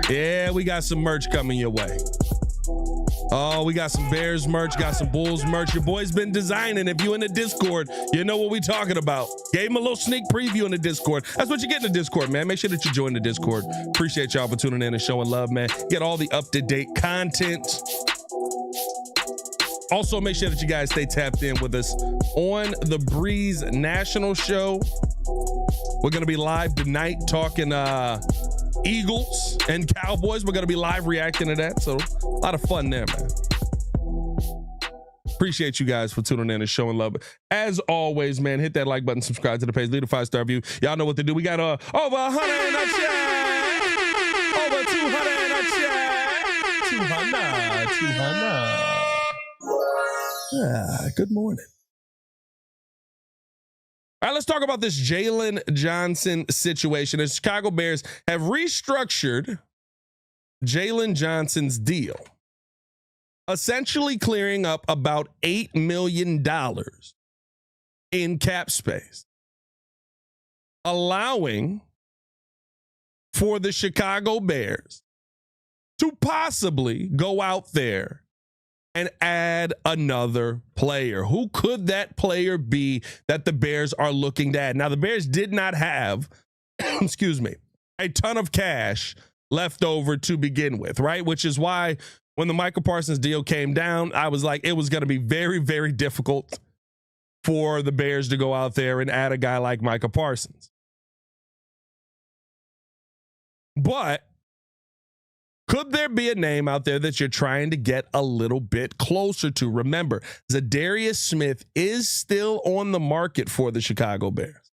Yeah, we got some merch coming your way. Oh, we got some Bears merch, got some Bulls merch. Your boy's been designing. If you in the Discord, you know what we talking about. Gave him a little sneak preview in the Discord. That's what you get in the Discord, man. Make sure that you join the Discord. Appreciate y'all for tuning in and showing love, man. Get all the up-to-date content. Also, make sure that you guys stay tapped in with us on the Breeze National Show. We're going to be live tonight talking Eagles and Cowboys. We're going to be live reacting to that. So a lot of fun there, man. Appreciate you guys for tuning in and showing love. As always, man, hit that like button, subscribe to the page, leave a 5-star review. Y'all know what to do. We got over 100 in the chat. Over 200 in the chat. 200. Good morning. All right, let's talk about this Jaylen Johnson situation. The Chicago Bears have restructured Jaylen Johnson's deal, essentially clearing up about $8 million in cap space, allowing for the Chicago Bears to possibly go out there and add another player. Who could that player be that the Bears are looking to add? Now, the Bears did not have, excuse me, a ton of cash left over to begin with, right? Which is why when the Micah Parsons deal came down, I was like, it was going to be very, very difficult for the Bears to go out there and add a guy like Micah Parsons. But could there be a name out there that you're trying to get a little bit closer to? Remember, Za'Darius Smith is still on the market for the Chicago Bears.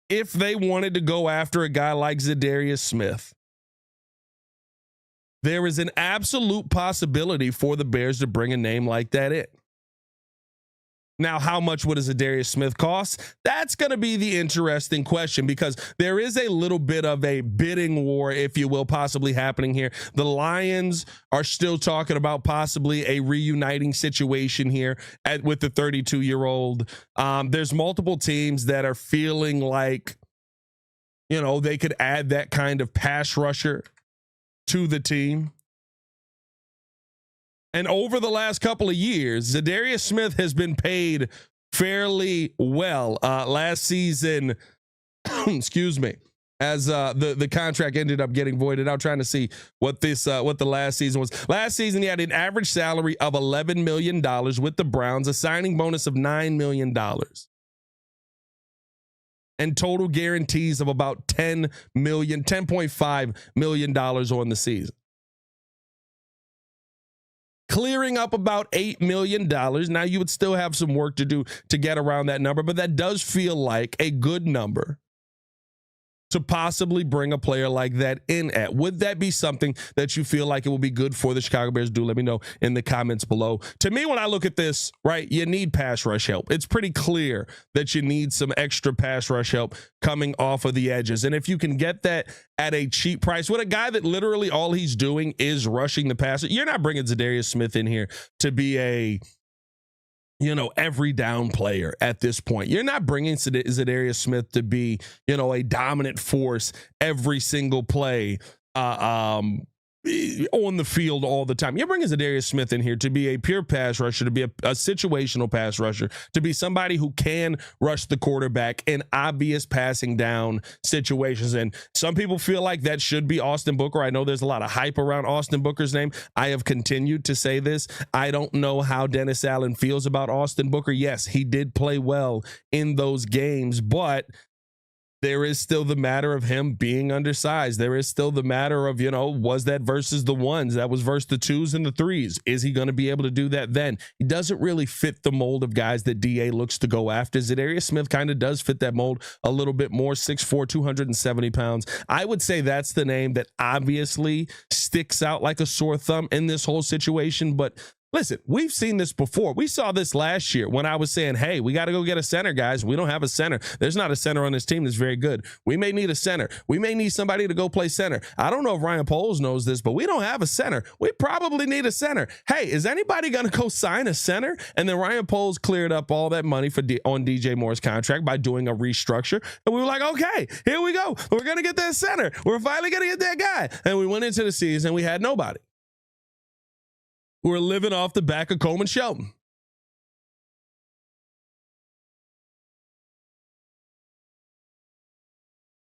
If they wanted to go after a guy like Za'Darius Smith, there is an absolute possibility for the Bears to bring a name like that in. Now, how much would a Za'Darius Smith cost? That's going to be the interesting question, because there is a little bit of a bidding war, if you will, possibly happening here. The Lions are still talking about possibly a reuniting situation here with the 32-year-old. There's multiple teams that are feeling like, you know, they could add that kind of pass rusher to the team. And over the last couple of years, Za'Darius Smith has been paid fairly well. Last season, excuse me, as the contract ended up getting voided out, trying to see what the last season was. Last season, he had an average salary of $11 million with the Browns, a signing bonus of $9 million, and total guarantees of about $10.5 million on the season. Clearing up about $8 million. Now, you would still have some work to do to get around that number, but that does feel like a good number to possibly bring a player like that in at. Would that be something that you feel like it will be good for the Chicago Bears? Do let me know in the comments below. To me, when I look at this, right, you need pass rush help. It's pretty clear that you need some extra pass rush help coming off of the edges. And if you can get that at a cheap price with a guy that literally all he's doing is rushing the passer, you're not bringing Za'Darius Smith in here to be a, you know, every down player at this point. You're not bringing Za'Darius Smith to be, you know, a dominant force every single play on the field all the time. You're bringing Za'Darius Smith in here to be a pure pass rusher, to be a situational pass rusher, to be somebody who can rush the quarterback in obvious passing down situations. And some people feel like that should be Austin Booker. I know there's a lot of hype around Austin Booker's name. I have continued to say this. I don't know how Dennis Allen feels about Austin Booker. Yes, he did play well in those games, but there is still the matter of him being undersized. There is still the matter of, you know, was that versus the ones? That was versus the twos and the threes. Is he going to be able to do that then? He doesn't really fit the mold of guys that DA looks to go after. Za'Darius Smith kind of does fit that mold a little bit more, 6'4", 270 pounds. I would say that's the name that obviously sticks out like a sore thumb in this whole situation, but Listen, we've seen this before. We saw this last year when I was saying, hey, we got to go get a center, guys. We don't have a center. There's not a center on this team that's very good. We may need a center. We may need somebody to go play center. I don't know if Ryan Poles knows this, but we don't have a center. We probably need a center. Hey, is anybody going to go sign a center? And then Ryan Poles cleared up all that money on DJ Moore's contract by doing a restructure. And we were like, okay, here we go. We're going to get that center. We're finally going to get that guy. And we went into the season and we had nobody. We're living off the back of Coleman Shelton.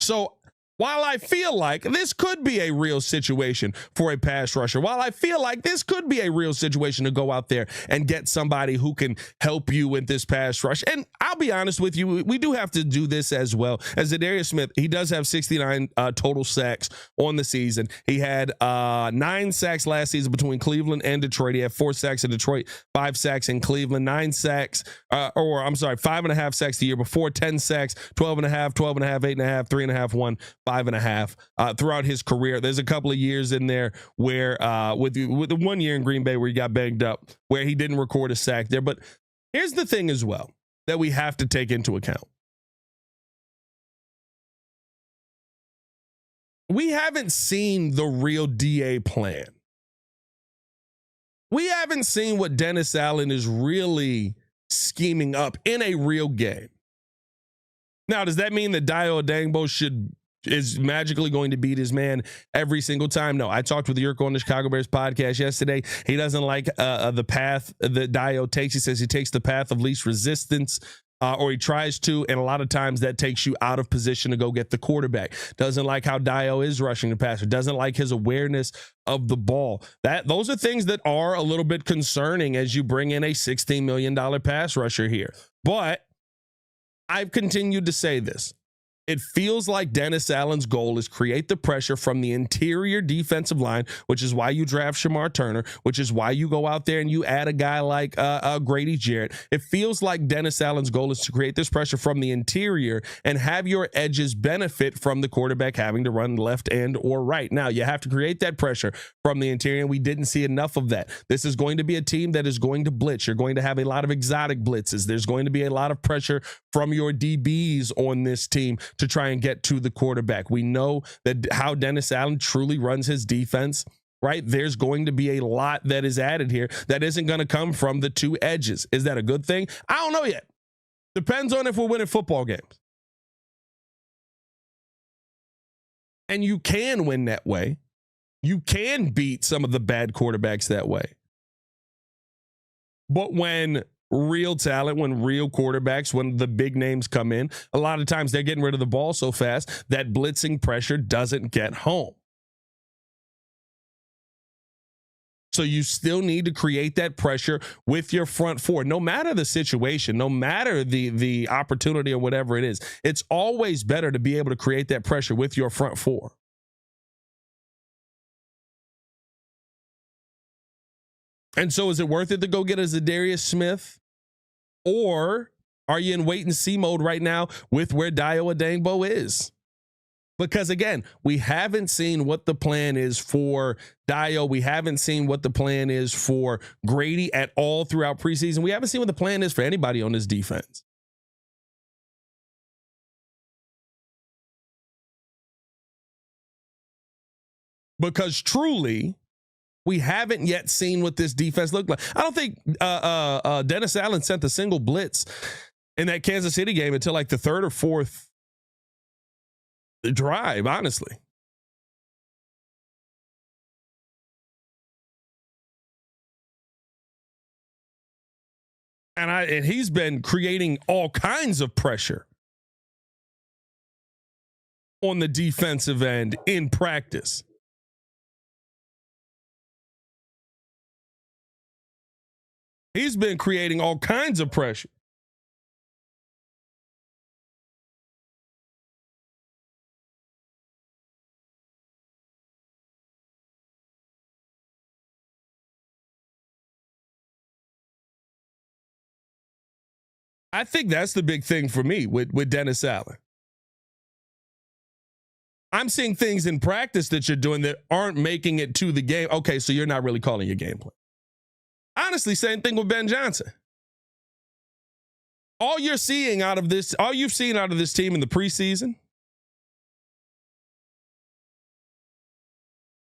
So while I feel like this could be a real situation for a pass rusher, while I feel like this could be a real situation to go out there and get somebody who can help you with this pass rush, and I'll be honest with you, we do have to do this as well. As Za'Darius Smith, he does have 69 total sacks on the season. He had 9 sacks last season between Cleveland and Detroit. He had 4 sacks in Detroit, 5 sacks in Cleveland, 9 sacks, 5.5 sacks the year before, 10 sacks, 12.5, 12.5, 8.5, 3.5, 1. 5.5 throughout his career. There's a couple of years in there where with the 1 year in Green Bay where he got banged up, where he didn't record a sack there. But here's the thing as well that we have to take into account. We haven't seen the real DA plan. We haven't seen what Dennis Allen is really scheming up in a real game. Now, does that mean that Dayo Odeyingbo is magically going to beat his man every single time? No. I talked with Yurko on the Chicago Bears podcast yesterday. He doesn't like the path that Dayo takes. He says he takes the path of least resistance, or he tries to, and a lot of times that takes you out of position to go get the quarterback. Doesn't like how Dayo is rushing the passer. Doesn't like his awareness of the ball. Those are things that are a little bit concerning as you bring in a $16 million pass rusher here. But I've continued to say this. It feels like Dennis Allen's goal is create the pressure from the interior defensive line, which is why you draft Shamar Turner, which is why you go out there and you add a guy like Grady Jarrett. It feels like Dennis Allen's goal is to create this pressure from the interior and have your edges benefit from the quarterback having to run left and or right. Now, you have to create that pressure from the interior, and we didn't see enough of that. This is going to be a team that is going to blitz. You're going to have a lot of exotic blitzes. There's going to be a lot of pressure from your DBs on this team to try and get to the quarterback. We know that how Dennis Allen truly runs his defense, right? There's going to be a lot that is added here that isn't going to come from the two edges. Is that a good thing? I don't know yet. Depends on if we're winning football games. And you can win that way. You can beat some of the bad quarterbacks that way. But when real talent, when real quarterbacks, when the big names come in, a lot of times they're getting rid of the ball so fast that blitzing pressure doesn't get home. So you still need to create that pressure with your front four, no matter the situation, no matter the opportunity or whatever it is. It's always better to be able to create that pressure with your front four. And so is it worth it to go get a Za'Darius Smith? Or are you in wait and see mode right now with where Dayo Odeyingbo is? Because again, we haven't seen what the plan is for Dayo. We haven't seen what the plan is for Grady at all throughout preseason. We haven't seen what the plan is for anybody on this defense. Because truly, we haven't yet seen what this defense looked like. I don't think Dennis Allen sent a single blitz in that Kansas City game until like the third or fourth drive, honestly. And he's been creating all kinds of pressure on the defensive end in practice. He's been creating all kinds of pressure. I think that's the big thing for me with Dennis Allen. I'm seeing things in practice that you're doing that aren't making it to the game. Okay, so you're not really calling your game plan. Honestly, same thing with Ben Johnson. All you've seen out of this team in the preseason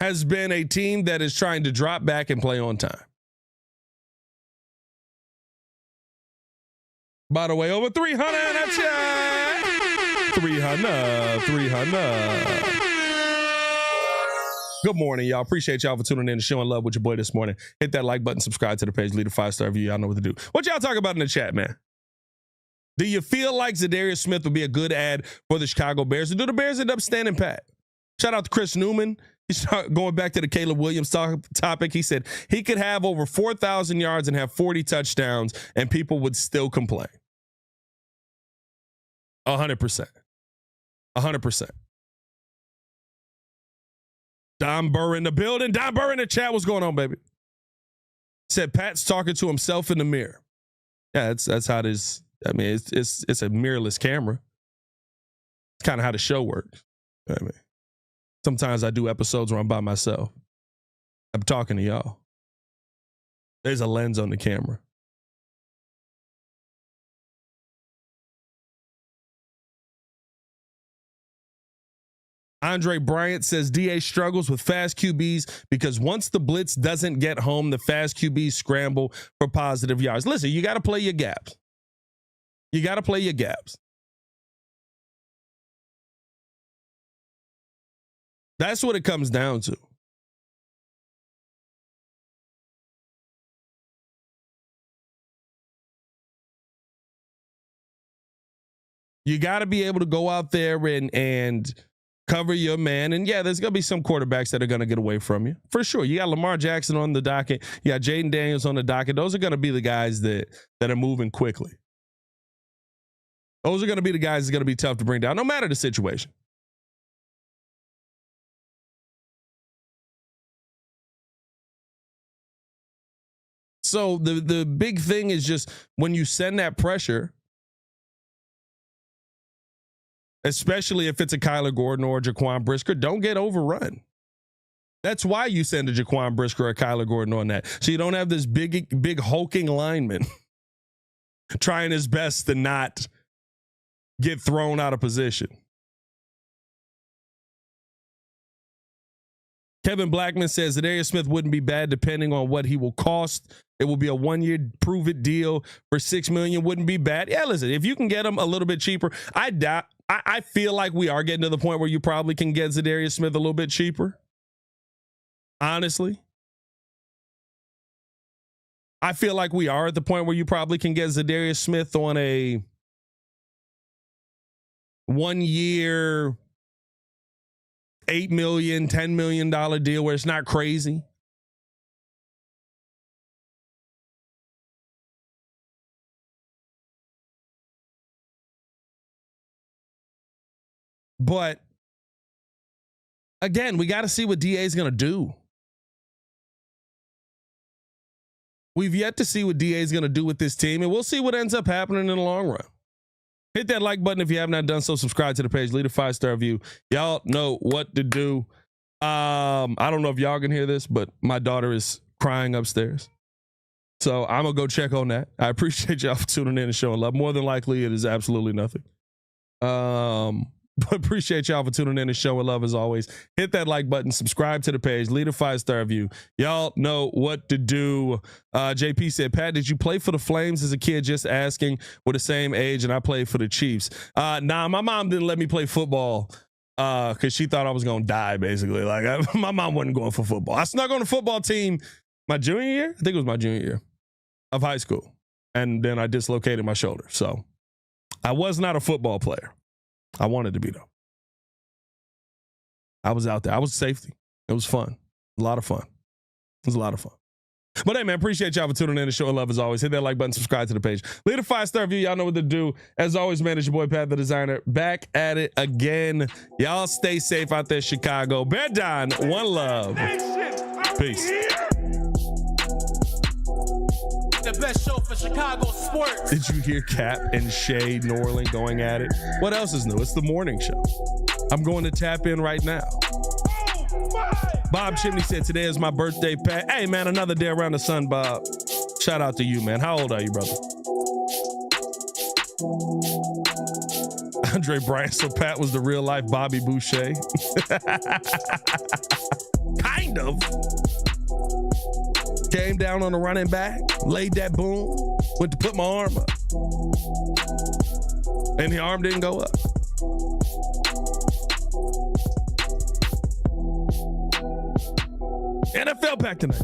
has been a team that is trying to drop back and play on time. By the way, over 300 in that chat. 300. Good morning, y'all. Appreciate y'all for tuning in and showing love with your boy this morning. Hit that like button, subscribe to the page, leave a 5-star review. Y'all know what to do. What y'all talk about in the chat, man? Do you feel like Za'Darius Smith would be a good ad for the Chicago Bears? Or do the Bears end up standing pat? Shout out to Chris Newman. He's going back to the Caleb Williams topic. He said he could have over 4,000 yards and have 40 touchdowns, and people would still complain. 100%. 100%. Don Burr in the building. Don Burr in the chat. What's going on, baby? Said Pat's talking to himself in the mirror. Yeah, that's how it is. I mean, it's a mirrorless camera. It's kind of how the show works. I mean, sometimes I do episodes where I'm by myself. I'm talking to y'all. There's a lens on the camera. Andre Bryant says DA struggles with fast QBs because once the blitz doesn't get home, the fast QBs scramble for positive yards. Listen, you got to play your gaps. You got to play your gaps. That's what it comes down to. You got to be able to go out there and cover your man. And yeah, there's going to be some quarterbacks that are going to get away from you. For sure. You got Lamar Jackson on the docket. You got Jaden Daniels on the docket. Those are going to be the guys that are moving quickly. Those are going to be the guys that are going to be tough to bring down, no matter the situation. So the big thing is just when you send that pressure, especially if it's a Kyler Gordon or a Jaquan Brisker, don't get overrun. That's why you send a Jaquan Brisker or a Kyler Gordon on that. So you don't have this big hulking lineman trying his best to not get thrown out of position. Kevin Blackman says Za'Darius Smith wouldn't be bad depending on what he will cost. It will be a 1-year prove-it deal for $6 million. Wouldn't be bad. Yeah, listen, if you can get him a little bit cheaper, I feel like we are getting to the point where you probably can get Za'Darius Smith a little bit cheaper. Honestly. I feel like we are at the point where you probably can get Za'Darius Smith on a 1-year, $8 million, $10 million deal where it's not crazy. But again, we got to see what DA is going to do. We've yet to see what DA is going to do with this team, and we'll see what ends up happening in the long run. Hit that like button if you have not done so. Subscribe to the page. Leave a 5-star review. Y'all know what to do. I don't know if y'all can hear this, but my daughter is crying upstairs. So I'm going to go check on that. I appreciate y'all for tuning in and showing love. More than likely, it is absolutely nothing. But appreciate y'all for tuning in and showing love as always. Hit that like button, subscribe to the page, leave a 5-star review. Y'all know what to do. JP said, Pat, did you play for the Flames as a kid? Just asking. We're the same age and I played for the Chiefs. Nah, my mom didn't let me play football because she thought I was going to die, basically. Like my mom wasn't going for football. I snuck on the football team my junior year. I think it was my junior year of high school. And then I dislocated my shoulder. So I was not a football player. I wanted to be, though. I was out there. I was safety. It was fun. A lot of fun. It was a lot of fun. But hey, man, appreciate y'all for tuning in and showing love as always. Hit that like button, subscribe to the page. Leave a 5-star review. Y'all know what to do. As always, man, it's your boy, Pat the Designer. Back at it again. Y'all stay safe out there, Chicago. Bear down. One love. Peace. The best show for Chicago sports. Did you hear Cap and Shay Norling going at it? What else is new? It's the morning show. I'm going to tap in right now. Bob Chimney said, today is my birthday, Pat. Hey, man, another day around the sun, Bob. Shout out to you, man. How old are you, brother? Andre Bryant, so Pat was the real life Bobby Boucher. Kind of. Came down on the running back, laid that boom, went to put my arm up. And the arm didn't go up. NFL pack tonight.